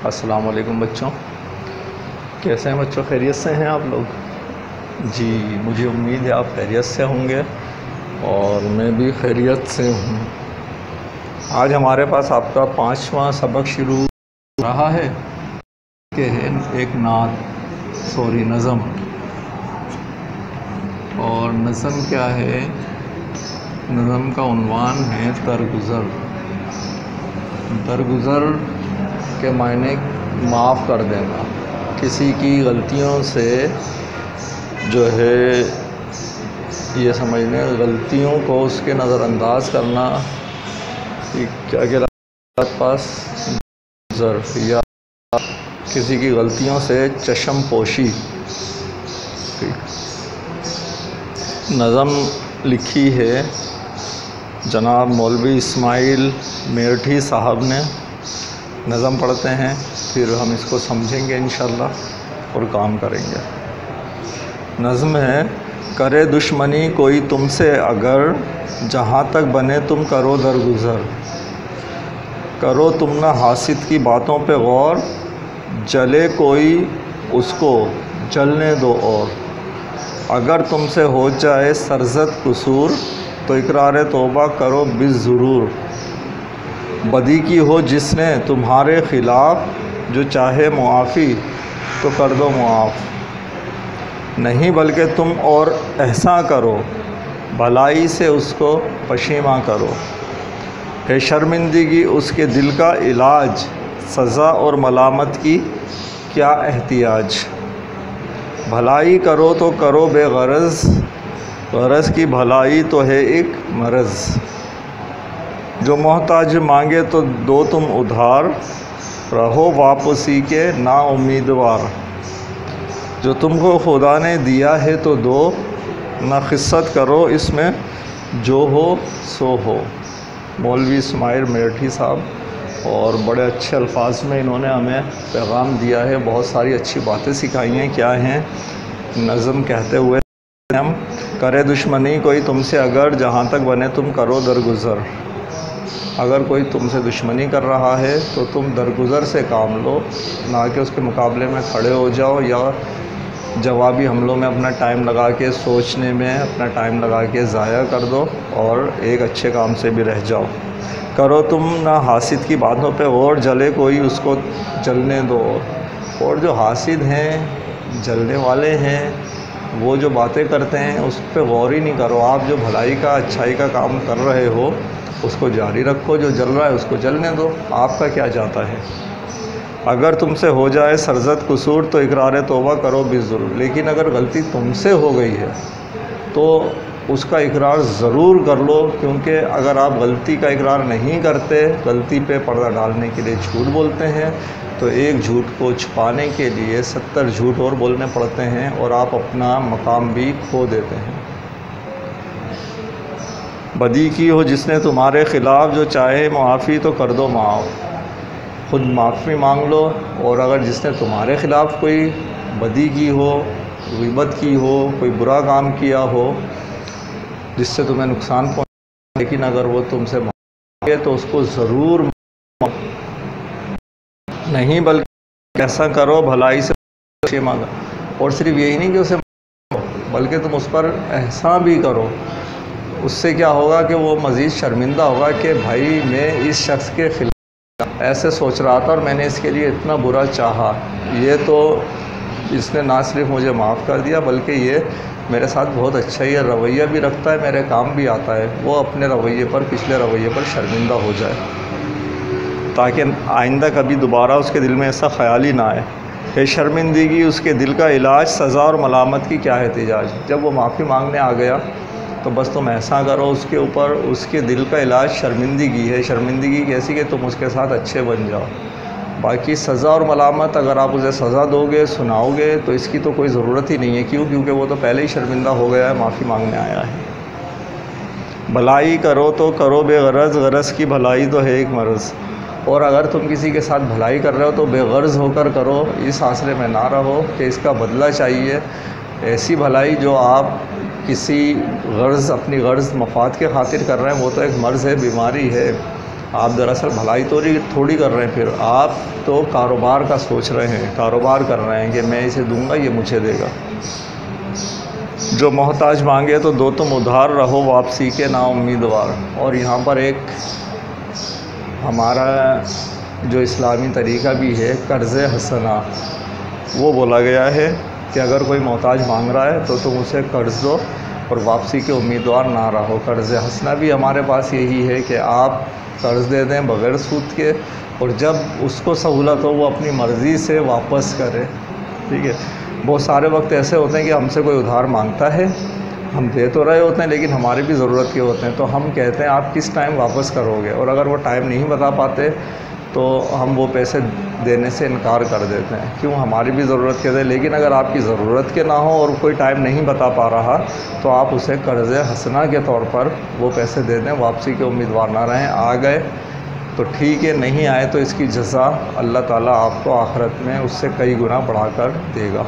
अस्सलाम वालेकुम बच्चों, कैसे हैं बच्चों? खैरियत से हैं आप लोग? जी, मुझे उम्मीद है आप खैरियत से होंगे और मैं भी खैरियत से हूँ। आज हमारे पास आपका 5वां सबक शुरू हो रहा है कि है एक नज़म। और नज़म क्या है? नज़म का उन्वान है दरगुज़र। दरगुज़र के मायने माफ़ कर देना, किसी की गलतियों से जो है ये समझ लें, गलतियों को उसके नज़रअंदाज करना कि अगर आपके पास ज़र्फ़ या किसी की गलतियों से चश्म पोशी। नज़म लिखी है जनाब मौलवी इस्माइल मेरठी साहब ने। नज़म पढ़ते हैं, फिर हम इसको समझेंगे इंशाअल्लाह और काम करेंगे। नज़म है, करे दुश्मनी कोई तुमसे अगर, जहाँ तक बने तुम करो दरगुज़र। करो तुम न हासिद की बातों पे गौर, जले कोई उसको जलने दो और। अगर तुमसे हो जाए सरज़द कसूर, तो इकरार तौबा करो बिज़रूर। बदी की हो जिसने तुम्हारे ख़िलाफ़, जो चाहे मुआफ़ी तो कर दो मुआफ़। नहीं बल्कि तुम और एहसान करो, भलाई से उसको पशीमा करो। है शर्मिंदगी उसके दिल का इलाज, सज़ा और मलामत की क्या एहतियाज। भलाई करो तो करो बेग़रज़, गरज़ की भलाई तो है एक मरज़। जो मोहताज मांगे तो दो तुम उधार, रहो वापसी के ना उम्मीदवार। जो तुमको खुदा ने दिया है तो दो, ना खिस्सत करो इसमें जो हो सो हो। मौलवी इस्माइल मेरठी साहब, और बड़े अच्छे अल्फाज में इन्होंने हमें पैगाम दिया है, बहुत सारी अच्छी बातें सिखाई हैं। क्या हैं? नज़म कहते हुए हम, करे दुश्मनी कोई तुमसे अगर, जहाँ तक बने तुम करो दरगुज़र। अगर कोई तुमसे दुश्मनी कर रहा है तो तुम दरगुज़र से काम लो, ना कि उसके मुकाबले में खड़े हो जाओ या जवाबी हमलों में अपना टाइम लगा के, सोचने में अपना टाइम लगा के ज़ाया कर दो और एक अच्छे काम से भी रह जाओ। करो तुम ना हासिद की बातों पे और, जले कोई उसको जलने दो। और जो हासिद हैं, जलने वाले हैं, वो जो बातें करते हैं उस पर गौर ही नहीं करो। आप जो भलाई का, अच्छाई का काम कर रहे हो उसको जारी रखो, जो जल रहा है उसको जलने दो। आपका क्या जाता है? अगर तुमसे हो जाए सरज़द कसूर, तो इकरार तौबा करो बिज़रूर। लेकिन अगर गलती तुमसे हो गई है तो उसका इकरार ज़रूर कर लो, क्योंकि अगर आप गलती का इकरार नहीं करते, गलती पे पर्दा डालने के लिए झूठ बोलते हैं, तो एक झूठ को छुपाने के लिए 70 झूठ और बोलने पड़ते हैं और आप अपना मकाम भी खो देते हैं। बदी की हो जिसने तुम्हारे ख़िलाफ़, जो चाहे मुआफ़ी तो कर दो माफ़। खुद माफ़ी मांग लो, और अगर जिसने तुम्हारे ख़िलाफ़ कोई बदी की हो, ग़ीबत की हो, कोई बुरा काम किया हो जिससे तुम्हें नुकसान पहुँचे, लेकिन अगर वो तुमसे मांगे तो उसको ज़रूर नहीं, बल्कि ऐसा करो भलाई से मांगा। और सिर्फ यही नहीं कि उसे, बल्कि तुम उस पर एहसान भी करो। उससे क्या होगा कि वो मज़ीद शर्मिंदा होगा कि भाई मैं इस शख्स के खिलाफ ऐसे सोच रहा था और मैंने इसके लिए इतना बुरा चाहा। ये तो इसने ना सिर्फ मुझे माफ़ कर दिया, बल्कि ये मेरे साथ बहुत अच्छा ही रवैया भी रखता है, मेरे काम भी आता है। वो अपने रवैये पर, पिछले रवैये पर शर्मिंदा हो जाए, ताकि आइंदा कभी दोबारा उसके दिल में ऐसा ख़याल ही ना आए। है शर्मिंदगी उसके दिल का इलाज, सज़ा और मलामत की क्या एहतियाज। जब वो माफ़ी मांगने आ गया तो बस तुम ऐसा करो उसके ऊपर, उसके दिल का इलाज शर्मिंदगी है। शर्मिंदगी कैसी कि तुम उसके साथ अच्छे बन जाओ। बाकी सज़ा और मलामत, अगर आप उसे सज़ा दोगे, सुनाओगे, तो इसकी तो कोई ज़रूरत ही नहीं है। क्यों? क्योंकि वो तो पहले ही शर्मिंदा हो गया है, माफ़ी मांगने आया है। भलाई करो तो करो बेग़रज़, गरज़ की भलाई तो है एक मरज़। और अगर तुम किसी के साथ भलाई कर रहे हो तो बेग़र्ज़ होकर करो, इस आसरे में ना रहो कि इसका बदला चाहिए। ऐसी भलाई जो आप किसी गर्ज़, अपनी गर्ज़ मफाद के खातिर कर रहे हैं, वो तो एक मर्ज़ है, बीमारी है। आप दरअसल भलाई थोड़ी कर रहे हैं, फिर आप तो कारोबार का सोच रहे हैं, कारोबार कर रहे हैं कि मैं इसे दूंगा ये मुझे देगा। जो मोहताज मांगे तो दो, तुम उधार रहो वापसी के ना उम्मीदवार। और यहाँ पर एक हमारा जो इस्लामी तरीक़ा भी है कर्ज़ हसना, वो बोला गया है कि अगर कोई मोहताज मांग रहा है तो तुम उसे कर्ज़ दो और वापसी के उम्मीदवार ना रहो। कर्ज़ हसना भी हमारे पास यही है कि आप कर्ज़ दे दें बग़ैर सूद के, और जब उसको सहूलत हो वो अपनी मर्ज़ी से वापस करे। ठीक है, बहुत सारे वक्त ऐसे होते हैं कि हमसे कोई उधार मांगता है, हम दे तो रहे होते हैं लेकिन हमारे भी ज़रूरत के होते हैं, तो हम कहते हैं आप किस टाइम वापस करोगे, और अगर वो टाइम नहीं बता पाते तो हम वो पैसे देने से इनकार कर देते हैं। क्यों, हमारी भी ज़रूरत के थे। लेकिन अगर आपकी ज़रूरत के ना हो और कोई टाइम नहीं बता पा रहा तो आप उसे कर्ज़ हसना के तौर पर वो पैसे दे दें, वापसी के उम्मीदवार ना रहें। आ गए तो ठीक है, नहीं आए तो इसकी जज़ा अल्लाह ताला आपको आखिरत में उससे कई गुना बढ़ाकर देगा।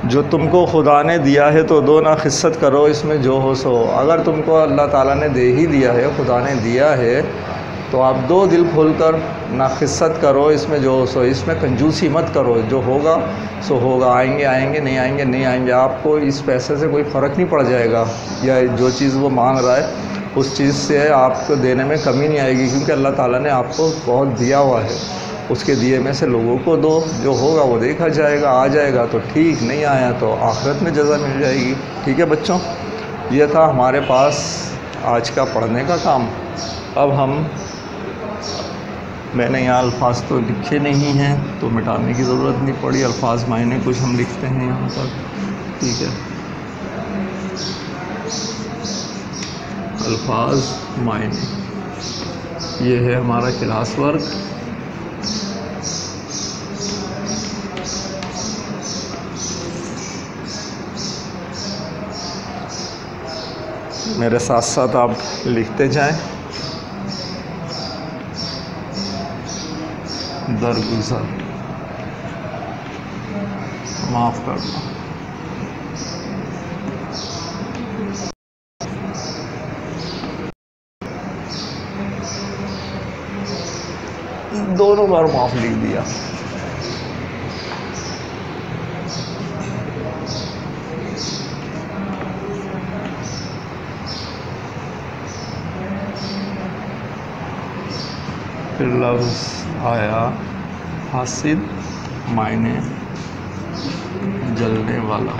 जो तुमको खुदा ने दिया है तो दो, ना खिस्सत करो इसमें जो हो सो। अगर तुमको अल्लाह ताला ने दे ही दिया है, खुदा ने दिया है, तो आप दो दिल खोलकर, ना खिस्सत करो इसमें जो हो सो। इसमें कंजूसी मत करो, जो होगा सो होगा, आएंगे आएंगे, नहीं आएंगे नहीं आएंगे। आपको इस पैसे से कोई फ़र्क नहीं पड़ जाएगा, या जो चीज़ वो मांग रहा है उस चीज़ से आपको देने में कमी नहीं आएगी, क्योंकि अल्लाह ताला ने आपको बहुत दिया हुआ है। उसके दिए में से लोगों को दो, जो होगा वो देखा जाएगा, आ जाएगा तो ठीक, नहीं आया तो आखिरत में जज़ा मिल जाएगी। ठीक है बच्चों, ये था हमारे पास आज का पढ़ने का काम। अब मैंने यहाँ अल्फाज तो लिखे नहीं हैं तो मिटाने की ज़रूरत नहीं पड़ी। अल्फाज मायने कुछ हम लिखते हैं यहाँ पर। ठीक है, अल्फाज मायने, ये है हमारा क्लास वर्क। मेरे साथ साथ आप लिखते जाएं। दरगुज़र, माफ़ करना, दोनों बार माफ़ लिख दिया। फिर लफ्ज़ आया हासिद, मायने जलने वाला।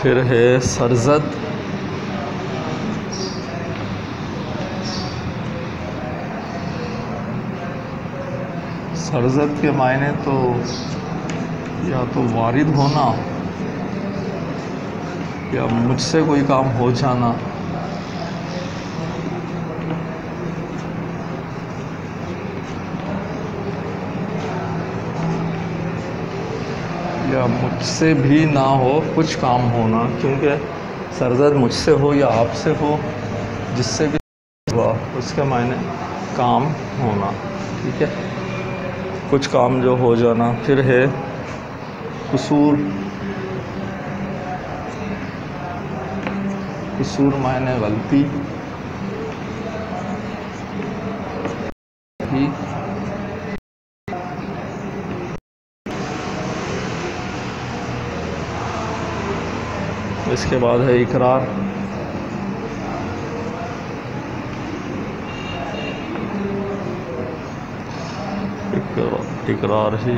फिर है सरजद, सरजद के मायने तो या तो वारिद होना या मुझसे कोई काम हो जाना, या मुझसे भी ना हो कुछ काम होना। क्योंकि सरजद मुझसे हो या आपसे हो, जिससे भी हुआ उसके मायने काम होना। ठीक है, कुछ काम जो हो जाना। फिर है कसूर, कसूर मायने गलती ही। इसके बाद है इकरार, इकरार ही,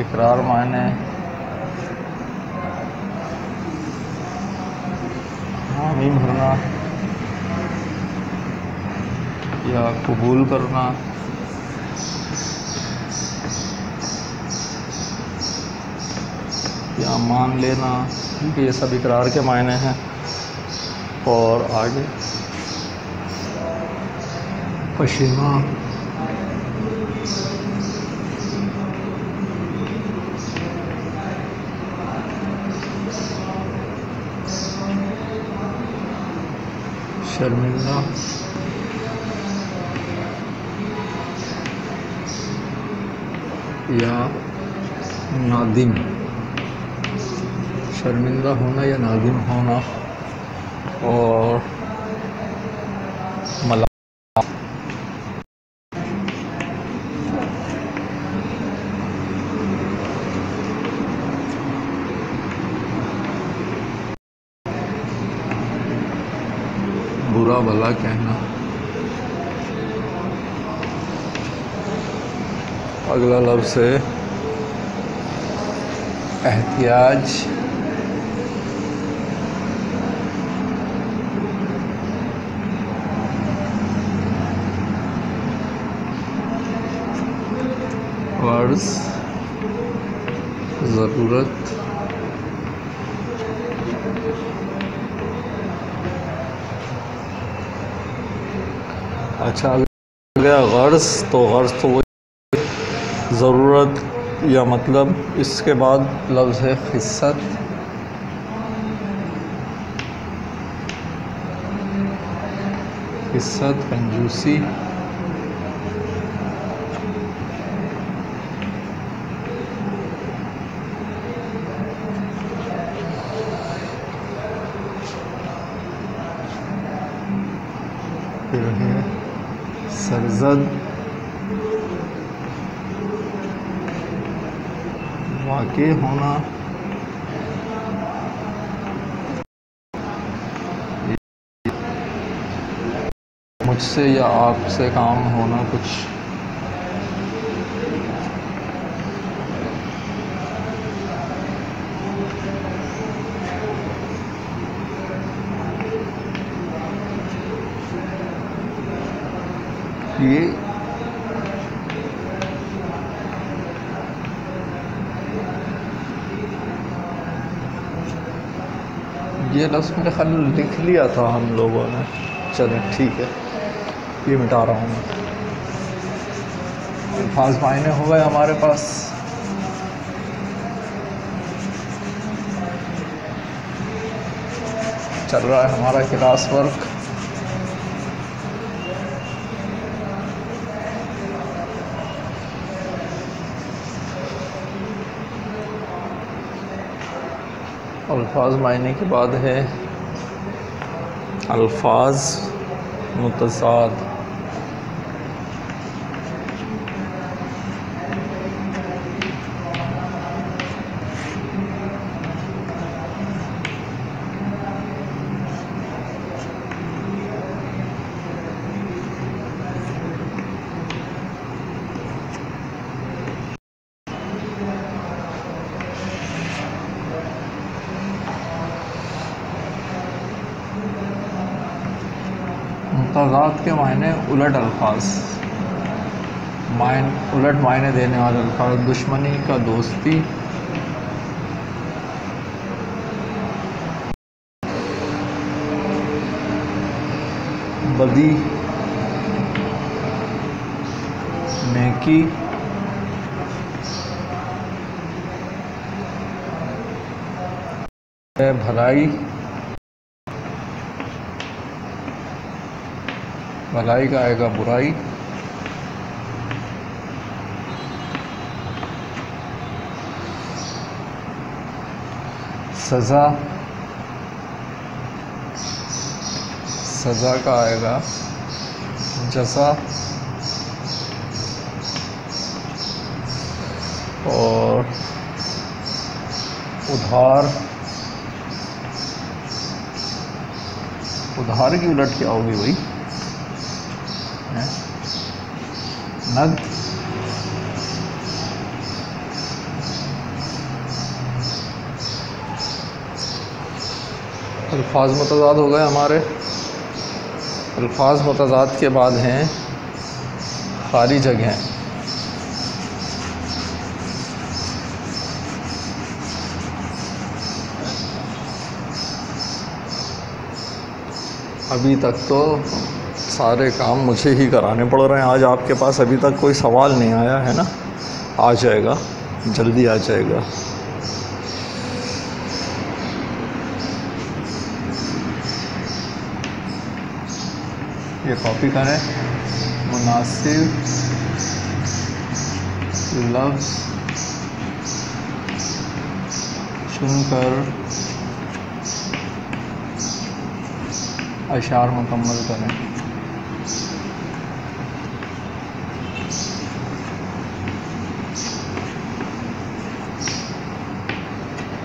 इकरार मायने हामी भरना या कबूल करना। या मान लेना, क्योंकि ये सब इकरार के मायने हैं। और आगे पशीमा, शर्मिंदा, या नादिम, शर्मिंदा होना या नादिम होना। और मला, बुरा भला कहना। अगला लफ्ज़ है एहतियाज, ग़र्ज़, ज़रूरत, अच्छा आ गया ग़र्ज़। तो ग़र्ज़ तो वही ज़रूरत या मतलब। इसके बाद लफ्ज़ है ख़िस्सत, ख़िस्सत कंजूसी, फिर है सरज़द, वाक़े होना, मुझसे या आपसे काम होना कुछ। ये लफ्ज़ मेरे ख्याल में लिख लिया था हम लोगों ने। चलें ठीक है, ये मिटा रहा हूँ मैं। अल्फाज मायने हो गए हमारे पास। चल रहा है हमारा क्लास वर्क। अल्फाज मायने के बाद है अल्फाज मुतज़ाद। मुतज़ाद के मायने उलट अल्फाज, उलट मायने देने वाले अल्फाज। दुश्मनी का दोस्ती, बदी, नेकी, भलाई, भलाई का आएगा बुराई, सज़ा, सज़ा का आएगा जज़ा, और उधार। उधार की उलट क्या होगी भाई? नद, अल्फाज मुतज़ाद हो गए हमारे। अल्फाज मुतज़ाद के बाद हैं खाली जगह। अभी तक तो सारे काम मुझे ही कराने पड़ रहे हैं। आज आपके पास अभी तक कोई सवाल नहीं आया है ना? आ जाएगा, जल्दी आ जाएगा। ये कॉपी करें। मुनासिब लफ्ज़ चुनकर अशार मुकम्मल करें।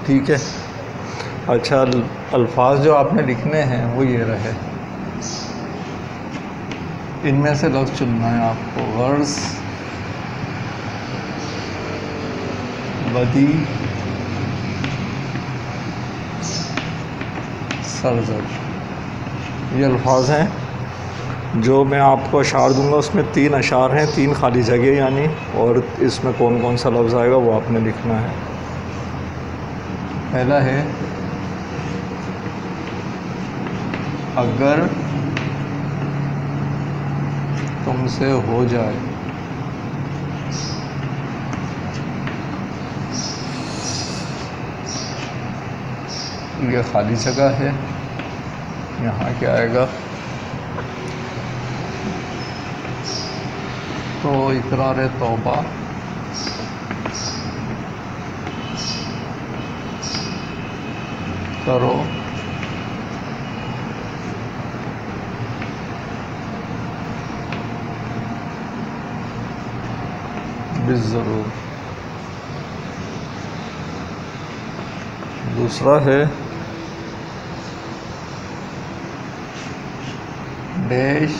ठीक है। अच्छा, अल्फाज जो आपने लिखने हैं वो ये रहे, इनमें से लफ्ज़ चुनना है आपको। गर्ज़, बदी, सरजर, ये अल्फाज हैं जो मैं आपको अशार दूंगा। उसमें 3 अशार हैं, 3 खाली जगह यानी, और इसमें कौन कौन सा लफ्ज़ आएगा वो आपने लिखना है। पहला है अगर तुमसे हो जाए, ये खाली जगह है, यहाँ क्या आएगा, तो इकरार तौबा करो, बिज़रूर। दूसरा है डैश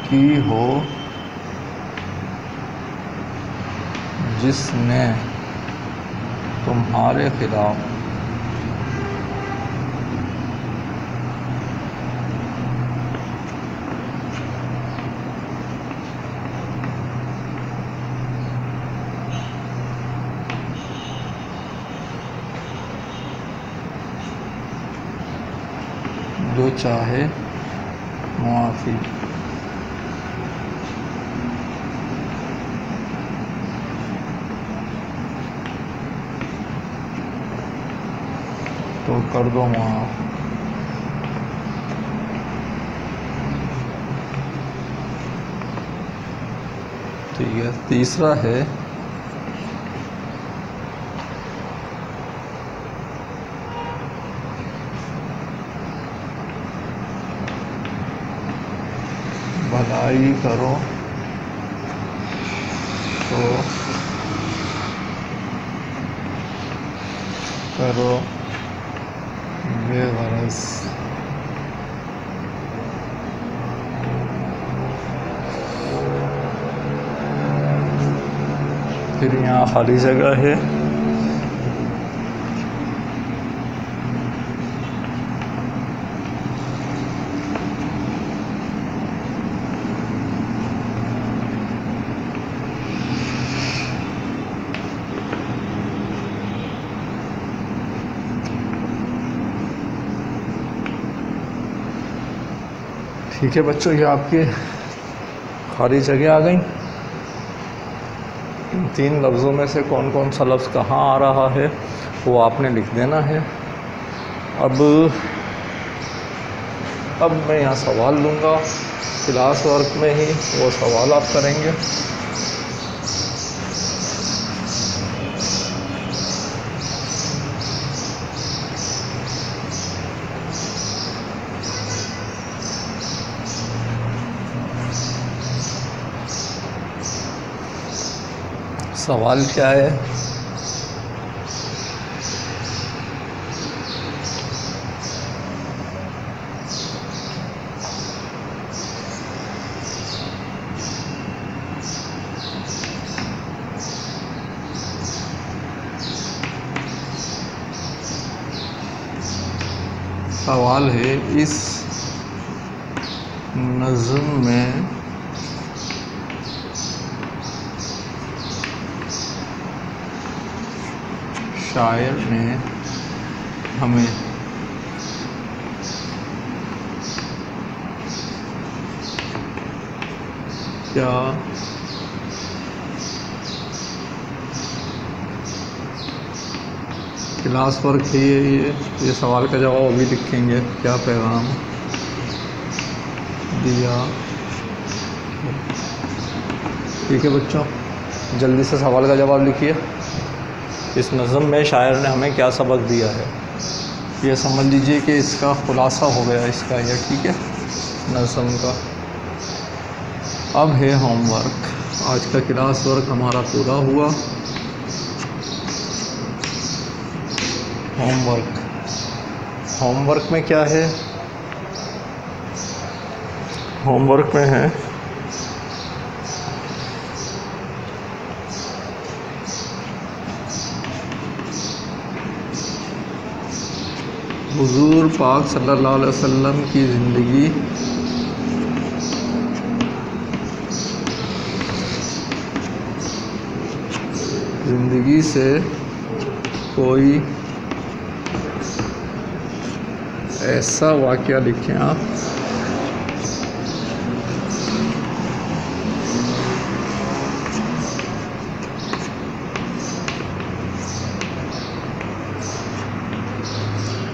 की हो जिसने तुम्हारे खिलाफ जो चाहे मुआफ़ी। तो कर दो माफ़। ठीक है। तीसरा है भलाई करो तो करो बेगरज। फिर यहाँ खाली जगह है, ठीक है बच्चों, ये आपके खाली जगह आ गई। इन 3 लफ्ज़ों में से कौन कौन सा लफ्ज़ कहाँ आ रहा है वो आपने लिख देना है। अब मैं यहाँ सवाल लूँगा, क्लास वर्क में ही वो सवाल आप करेंगे। सवाल क्या है? सवाल है इस नज़्म में शायर ने हमें क्या क्लास वर्क है ये सवाल का जवाब अभी लिखेंगे, क्या पैगाम दिया। ठीक है बच्चों, जल्दी से सवाल का जवाब लिखिए। इस नज़म में शायर ने हमें क्या सबक दिया है, ये समझ लीजिए कि इसका खुलासा हो गया इसका ये, ठीक है, नज़म का। अब है होमवर्क। आज का क्लास वर्क हमारा पूरा हुआ। होमवर्क में क्या है, होमवर्क में है हुजूर पाक सल्लल्लाहु अलैहि वसल्लम की ज़िंदगी से कोई ऐसा वाक़या लिखें आप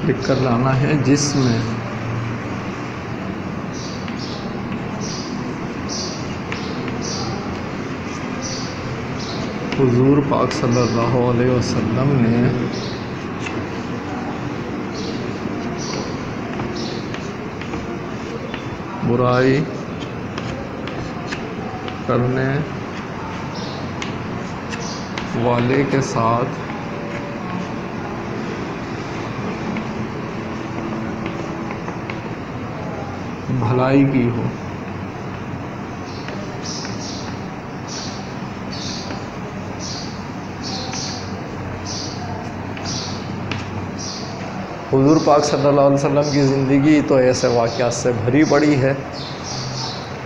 लिख कर लाना है जिसमें हुजूर पाक सल्लल्लाहु अलैहि वसल्लम ने बुराई करने वाले के साथ भलाई की हो। हुजूर पाक सल्लल्लाहु अलैहि वसल्लम की ज़िंदगी तो ऐसे वाक़यात से भरी पड़ी है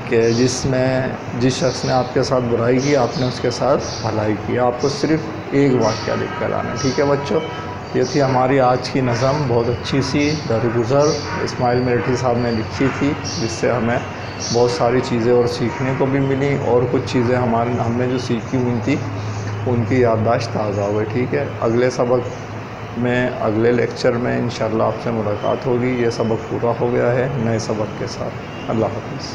कि जिसमें जिस शख्स ने आपके साथ बुराई की आपने उसके साथ भलाई की। आपको सिर्फ़ एक वाक़या लिख कर आना है, ठीक है बच्चों। ये थी हमारी आज की नज़म, बहुत अच्छी सी दरगुज़र इस्माइल मेरठी साहब ने लिखी थी, जिससे हमें बहुत सारी चीज़ें और सीखने को भी मिली, और कुछ चीज़ें हमने जो सीखी हुई थी उनकी याददाश्त ताज़ा हो गई, ठीक है। अगले सबक में, अगले लेक्चर में इंशाअल्लाह आपसे मुलाकात होगी। ये सबक पूरा हो गया है नए सबक के साथ। अल्लाह हाफ़िज़।